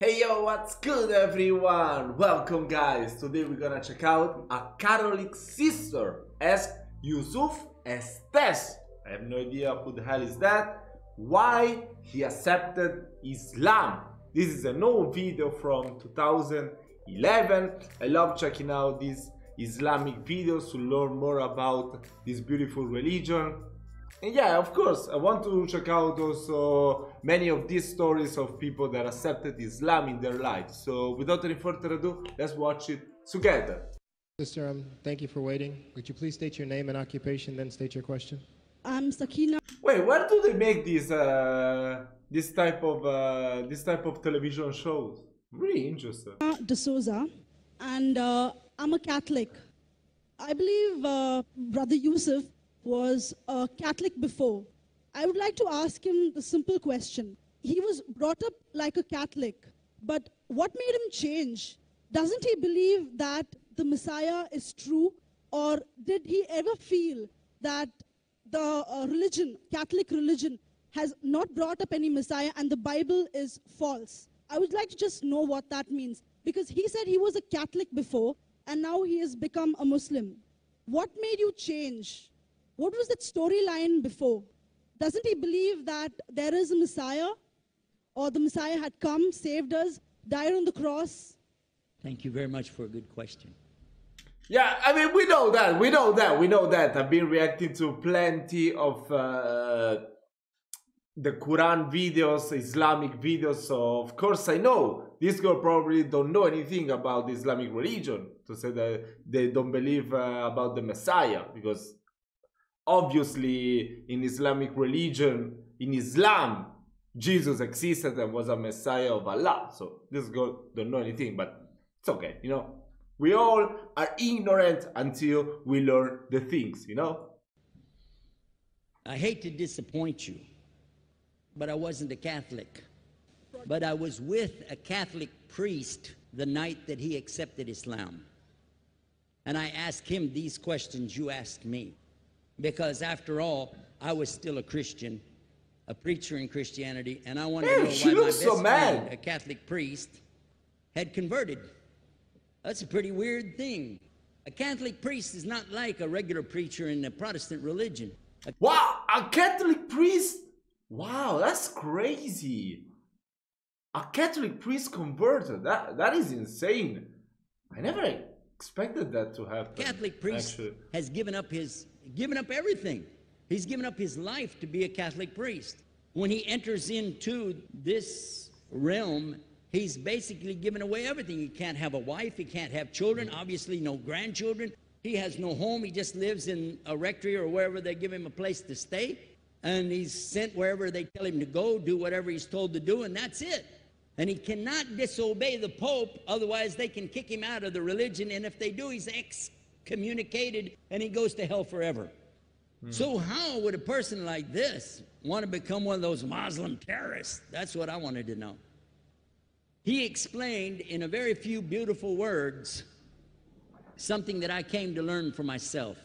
Hey yo, what's good everyone? Welcome guys! Today we're gonna check out a Catholic sister as Yusuf Estes. I have no idea who the hell is that, why he accepted Islam. This is a new video from 2011. I love checking out these Islamic videos to learn more about this beautiful religion. And yeah, of course, I want to check out also many of these stories of people that accepted Islam in their lives. So without any further ado, let's watch it together. Sister, thank you for waiting. Would you please state your name and occupation, then state your question? I'm Sakina. Wait, where do they make these this type of television shows? Really interesting. D'Souza, and I'm a Catholic. I believe Brother Yusuf was a Catholic before. I would like to ask him the simple question. He was brought up like a Catholic, but what made him change? Doesn't he believe that the Messiah is true, or did he ever feel that the Catholic religion, has not brought up any Messiah and the Bible is false? I would like to just know what that means, because he said he was a Catholic before and now he has become a Muslim. What made you change? What was that storyline before? Doesn't he believe that there is a Messiah, or the Messiah had come, saved us, died on the cross? Thank you very much for a good question. Yeah, I mean, we know that. I've been reacting to plenty of the Quran videos, Islamic videos, so of course I know. This girl probably don't know anything about the Islamic religion to say that they don't believe about the Messiah, because obviously in Islamic religion, in Islam, Jesus existed and was a Messiah of Allah. So this girl don't know anything, but it's okay, you know. We all are ignorant until we learn the things, you know. I hate to disappoint you, but I wasn't a Catholic. But I was with a Catholic priest the night that he accepted Islam. And I asked him these questions you asked me. Because after all, I was still a Christian, a preacher in Christianity, and I wanted to know why my best friend, a Catholic priest, had converted. That's a pretty weird thing. A Catholic priest is not like a regular preacher in the Protestant religion. Wow, a Catholic priest? Wow, that's crazy. A Catholic priest converted. That is insane. I never expected that to happen. Catholic priest has given up everything. He's given up his life to be a Catholic priest. When he enters into this realm, he's basically given away everything. He can't have a wife, he can't have children, obviously no grandchildren. He has no home, he just lives in a rectory or wherever they give him a place to stay. And he's sent wherever they tell him to go, do whatever he's told to do, and that's it. And he cannot disobey the Pope, otherwise they can kick him out of the religion, and if they do, he's excommunicated and he goes to hell forever. So how would a person like this want to become one of those Muslim terrorists? That's what I wanted to know. He explained in a very few beautiful words something that I came to learn for myself.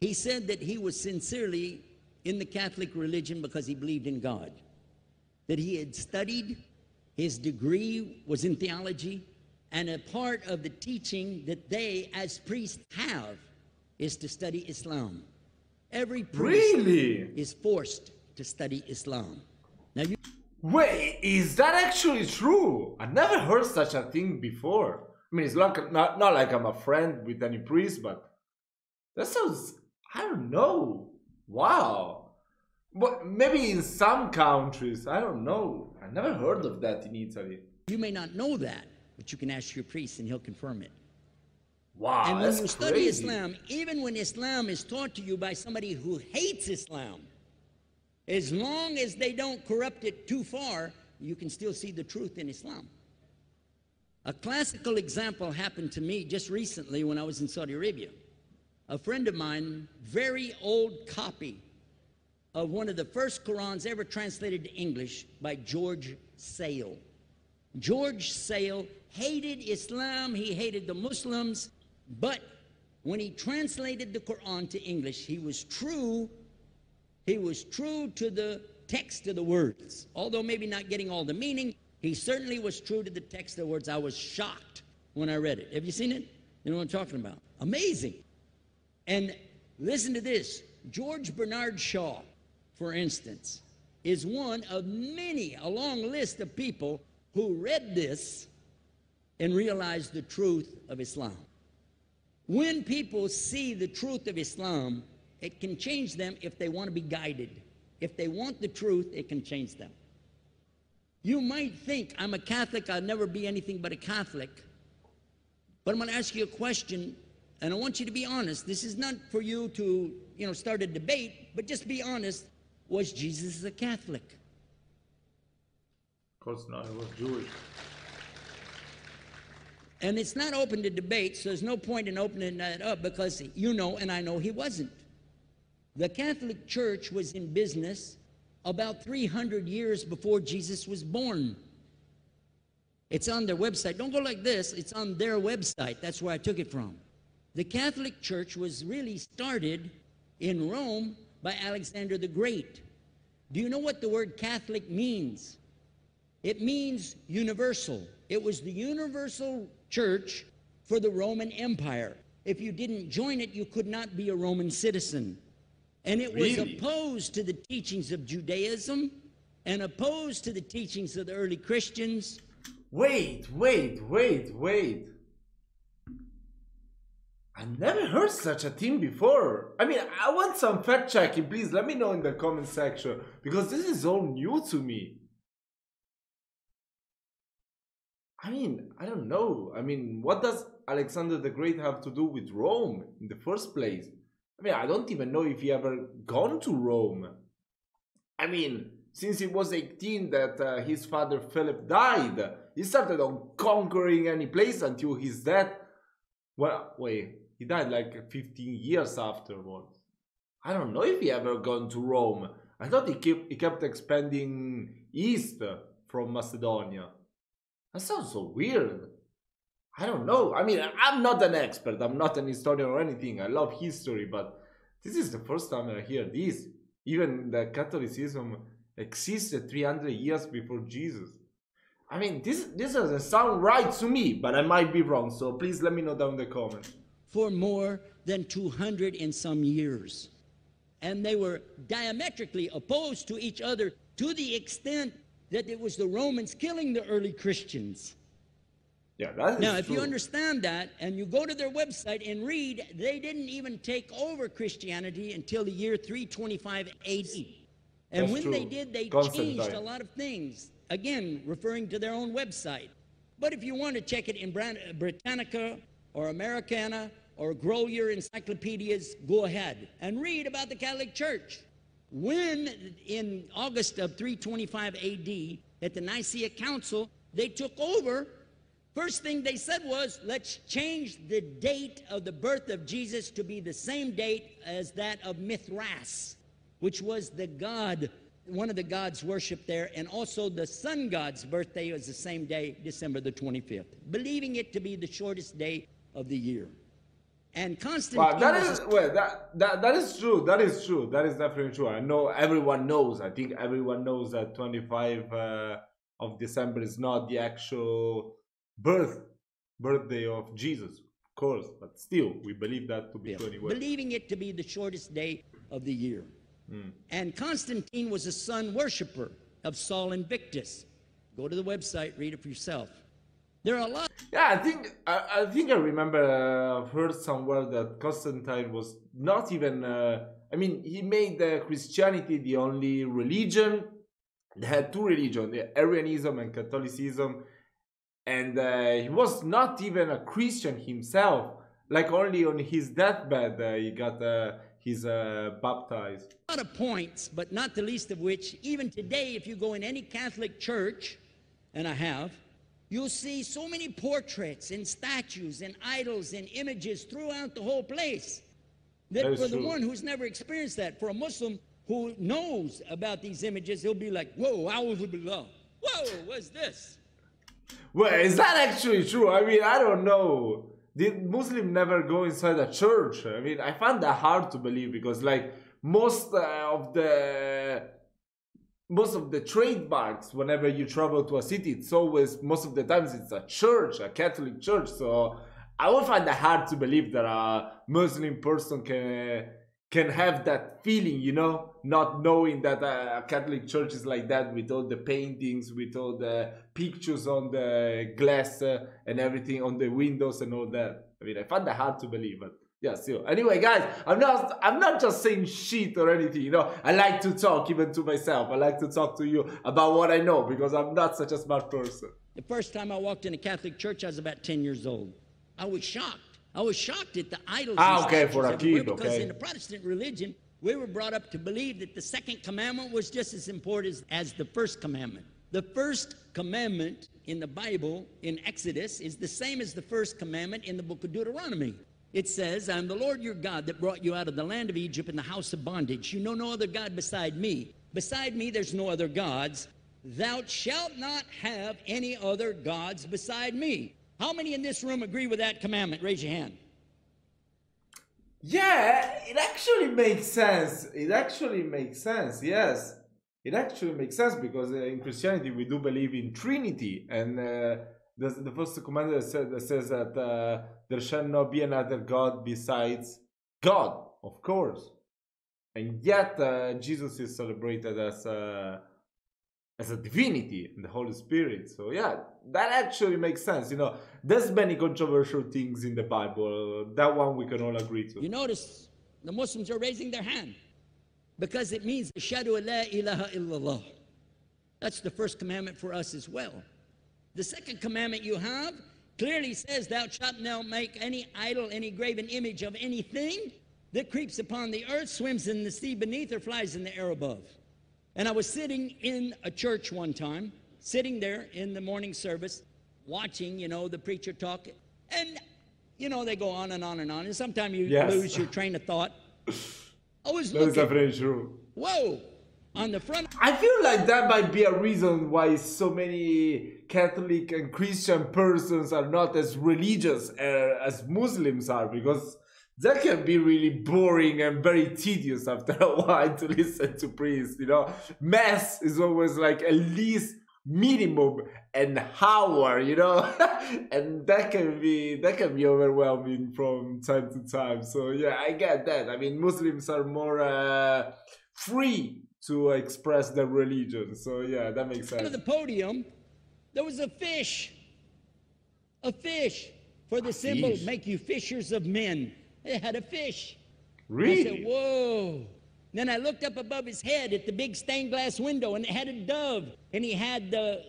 He said that he was sincerely in the Catholic religion because he believed in God, that he had studied, his degree was in theology, and a part of the teaching that they as priests have is to study Islam. Every priest is forced to study Islam. Now Wait, is that actually true? I never heard such a thing before. I mean, it's not like I'm a friend with any priest, but that sounds, I don't know. Wow. But maybe in some countries, I don't know. I never heard of that in Italy. You may not know that, but you can ask your priest and he'll confirm it. Wow, and when you crazy. study Islam, even when Islam is taught to you by somebody who hates Islam, as long as they don't corrupt it too far, you can still see the truth in Islam. A classical example happened to me just recently when I was in Saudi Arabia. A friend of mine, very old copy of one of the first Qurans ever translated to English by George Sale. George Sale hated Islam, he hated the Muslims, but when he translated the Quran to English, he was true to the text of the words. Although maybe not getting all the meaning, He certainly was true to the text of the words. I was shocked when I read it. Have you seen it? You know what I'm talking about? Amazing. And listen to this. George Bernard Shaw, for instance, is one of many, a long list of people who read this and realized the truth of Islam. When people see the truth of Islam, it can change them if they want to be guided. If they want the truth, it can change them. You might think, I'm a Catholic, I'll never be anything but a Catholic. But I'm going to ask you a question, and I want you to be honest. This is not for you to, start a debate, but just be honest. Was Jesus a Catholic? Of course not, he was Jewish. And it's not open to debate, so there's no point in opening that up because you know and I know he wasn't. The Catholic Church was in business about 300 years before Jesus was born. It's on their website. Don't go like this. It's on their website. That's where I took it from. The Catholic Church was really started in Rome by Alexander the Great. Do you know what the word Catholic means? It means universal. It was the universal church for the Roman Empire. If you didn't join it, you could not be a Roman citizen. And it was opposed to the teachings of Judaism and opposed to the teachings of the early Christians. Wait. I never heard such a thing before. I mean, I want some fact checking. Please let me know in the comment section because this is all new to me. I mean, I don't know. I mean, what does Alexander the Great have to do with Rome in the first place? I mean, I don't even know if he ever gone to Rome. I mean, since he was 18 that his father Philip died, he started on conquering any place until his death. Well, wait, he died like 15 years afterwards. I don't know if he ever gone to Rome. I thought he kept expanding east from Macedonia. That sounds so weird. I don't know. I mean, I'm not an expert. I'm not an historian or anything. I love history, but this is the first time I hear this. Even the Catholicism existed 300 years before Jesus. I mean, this doesn't sound right to me, but I might be wrong. So please let me know down in the comments. For more than 200 and some years. And they were diametrically opposed to each other to the extent that it was the Romans killing the early Christians. Yeah, that is now, if true. you understand that and you go to their website and read, they didn't even take over Christianity until the year 325 AD. And That's when true. they did, they Constantine. changed a lot of things. Again, referring to their own website. But if you want to check it in Britannica or Americana or grow your encyclopedias, go ahead and read about the Catholic Church. When in August of 325 AD at the Nicaea Council, they took over, first thing they said was, let's change the date of the birth of Jesus to be the same date as that of Mithras, which was the god, one of the gods worshipped there, and also the sun god's birthday was the same day, December the 25th, believing it to be the shortest day of the year. And Constantine Wow, that is true. That is true. That is definitely true. I know everyone knows. I think everyone knows that 25 of December is not the actual birthday of Jesus, of course. But still, we believe that to be true anyway. Believing it to be the shortest day of the year. And Constantine was a sun worshiper of Sol Invictus. Go to the website, read it for yourself. There are a lot. Yeah, I think I remember I've heard somewhere that Constantine was not even. I mean, he made Christianity the only religion. They had two religions, the Arianism and Catholicism, and he was not even a Christian himself. Like only on his deathbed he got his baptized. A lot of points, but not the least of which, even today, if you go in any Catholic church, and I have, you'll see so many portraits and statues and idols and images throughout the whole place. That for the one who's never experienced that, for a Muslim who knows about these images, he'll be like, whoa, a'udhu whoa, what's this? Well, is that actually true? I mean, I don't know. Did Muslim never go inside a church? I mean, I find that hard to believe because like most of the most of the trademarks whenever you travel to a city, it's always, most of the times it's a church, a Catholic church. So I would find it hard to believe that a Muslim person can have that feeling, you know, not knowing that a Catholic church is like that, with all the paintings, with all the pictures on the glass and everything on the windows and all that. I mean, I find that hard to believe, but yeah, still. Anyway, guys, I'm not just saying shit or anything, you know. I like to talk even to myself. I like to talk to you about what I know, because I'm not such a smart person. The first time I walked in a Catholic church, I was about 10 years old. I was shocked. I was shocked at the idols. Okay, for a kid, because in the Protestant religion, we were brought up to believe that the second commandment was just as important as the first commandment. The first commandment in the Bible, in Exodus, is the same as the first commandment in the book of Deuteronomy. It says, I am the Lord your God that brought you out of the land of Egypt in the house of bondage. You know no other God beside me. Beside me there's no other gods. Thou shalt not have any other gods beside me. How many in this room agree with that commandment? Raise your hand. Yeah, it actually makes sense. It actually makes sense, yes. It actually makes sense, because in Christianity we do believe in Trinity, and the first commandment that says that there shall not be another God besides God, of course. And yet Jesus is celebrated as a divinity in the Holy Spirit. So yeah, that actually makes sense. You know, there's many controversial things in the Bible. That one we can all agree to. You notice the Muslims are raising their hand because it means Ashhadu la ilaha illallah. That's the first commandment for us as well. The second commandment you have clearly says, thou shalt not make any idol, any graven image of anything that creeps upon the earth, swims in the sea beneath, or flies in the air above. And I was sitting in a church one time, sitting there in the morning service, watching, you know, the preacher talk. And, you know, they go on and on and on. And sometimes you lose your train of thought. I was looking. That's definitely true. Whoa. On the front. I feel like that might be a reason why so many Catholic and Christian persons are not as religious as Muslims are, because that can be really boring and very tedious after a while to listen to priests, you know. Mass is always like at least minimum an hour, you know, and that can be overwhelming from time to time. So yeah, I get that. I mean, Muslims are more free to express their religion. So yeah, that makes sense. On the podium, there was a fish for the symbol, make you fishers of men. It had a fish. Really? I said, whoa. Then I looked up above his head at the big stained glass window, and it had a dove, and he had the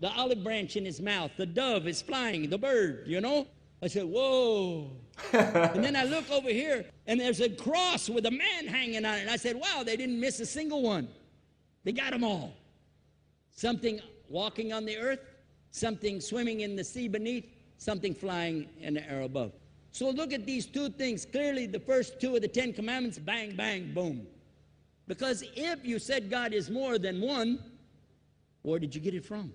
olive branch in his mouth. The dove is flying, the bird, you know? I said, whoa. And then I look over here, and there's a cross with a man hanging on it. And I said, wow, they didn't miss a single one. They got them all. Something walking on the earth, something swimming in the sea beneath, something flying in the air above. So look at these two things. Clearly, the first two of the 10 commandments, bang, bang, boom. Because if you said God is more than one, where did you get it from?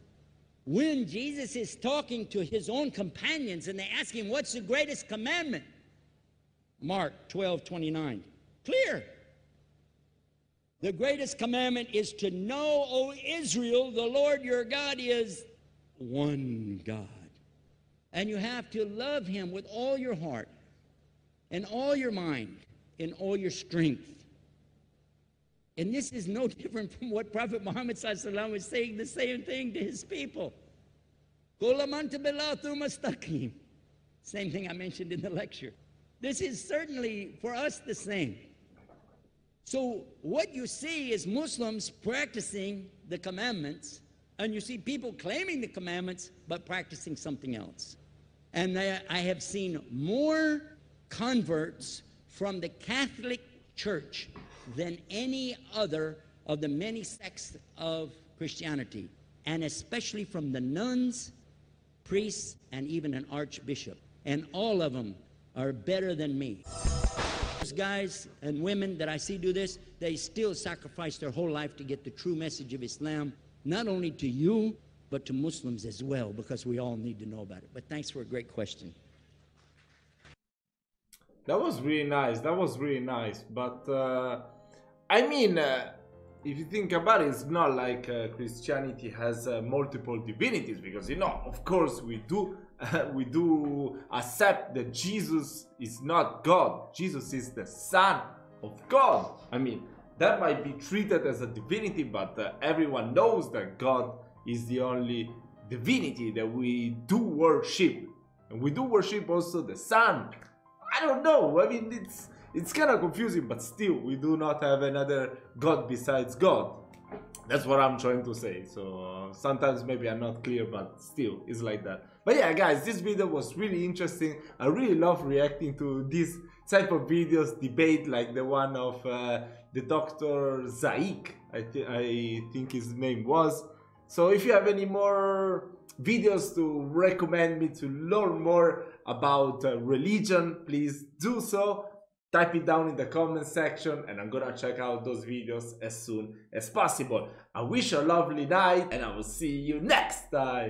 When Jesus is talking to his own companions and they ask him, what's the greatest commandment? Mark 12:29. Clear. The greatest commandment is to know, O Israel, the Lord your God is one God. And you have to love him with all your heart and all your mind and all your strength. And this is no different from what Prophet Muhammad ﷺ was saying, the same thing to his people. Same thing I mentioned in the lecture. This is certainly for us the same. So what you see is Muslims practicing the commandments, and you see people claiming the commandments but practicing something else. And I have seen more converts from the Catholic Church than any other of the many sects of Christianity, and especially from the nuns, priests, and even an archbishop. And all of them are better than me. Those guys and women that I see do this, they still sacrifice their whole life to get the true message of Islam, not only to you, but to Muslims as well, because we all need to know about it. But thanks for a great question. That was really nice. That was really nice. But I mean, if you think about it, it's not like Christianity has multiple divinities, because, you know, of course we do we do accept that Jesus is not God. Jesus is the Son of God. I mean, that might be treated as a divinity, but everyone knows that God is the only divinity that we do worship, and we do worship also the Son. I don't know. I mean, it's kind of confusing, but still, we do not have another God besides God. That's what I'm trying to say. So sometimes maybe I'm not clear, but still, it's like that. But yeah, guys, this video was really interesting. I really love reacting to this type of videos, debate like the one of the Dr. Zaik, I think his name was. So if you have any more videos to recommend me to learn more about religion, please do so. Type it down in the comment section and I'm gonna check out those videos as soon as possible. I wish you a lovely night and I will see you next time.